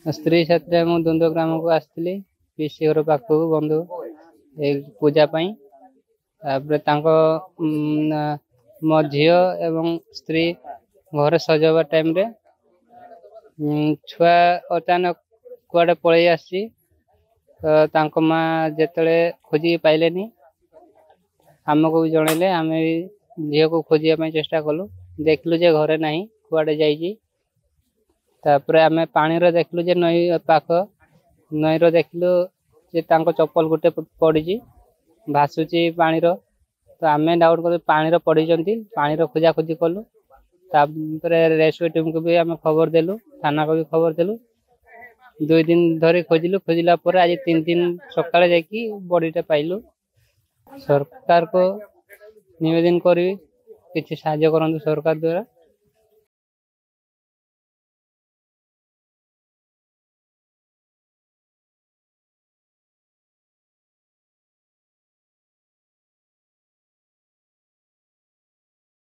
ସ୍ତ୍ରୀ ସାଥିରେ ମୁଁ ଦୁନ୍ଦୁ ଗ୍ରାମକୁ ଆସିଥିଲି ପିସି ଘର ପାଖକୁ ବନ୍ଧୁ ଏ ପୂଜା ପାଇଁ। ତାପରେ ତାଙ୍କ ମୋ ଝିଅ ଏବଂ ସ୍ତ୍ରୀ ଘରେ ସଜବା ଟାଇମରେ ଛୁଆ ଅଚାନକ କୁଆଡ଼େ ପଳେଇ ଆସିଛି। ତ ତାଙ୍କ ମା ଯେତେବେଳେ ଖୋଜିକି ପାଇଲେନି ଆମକୁ ବି ଜଣେଇଲେ। ଆମେ ବି ଝିଅକୁ ଖୋଜିବା ପାଇଁ ଚେଷ୍ଟା କଲୁ, ଦେଖିଲୁ ଯେ ଘରେ ନାହିଁ, କୁଆଡ଼େ ଯାଇଛି। ତାପରେ ଆମେ ପାଣିର ଦେଖିଲୁ ଯେ ନଈ ପାଖ, ନଈର ଦେଖିଲୁ ଯେ ତାଙ୍କ ଚପଲ ଗୋଟେ ପଡ଼ିଛି ଭାସୁଛି ପାଣିର। ତ ଆମେ ଡାଉଟ୍ କଲୁ ପାଣିର ପଡ଼ିଛନ୍ତି, ପାଣିର ଖୋଜାଖୋଜି କଲୁ। ତାପରେ ରେସ୍କ୍ୟୁ ଟିମ୍କୁ ବି ଆମେ ଖବର ଦେଲୁ, ଥାନାକୁ ବି ଖବର ଦେଲୁ। 2 ଦିନ ଧରି ଖୋଜିଲୁ, ଖୋଜିଲା ପରେ ଆଜି 3 ଦିନ ସକାଳେ ଯାଇକି ବଡ଼ିଟା ପାଇଲୁ। ସରକାରକୁ ନିବେଦନ କରିବି କିଛି ସାହାଯ୍ୟ କରନ୍ତୁ ସରକାର ଦ୍ୱାରା।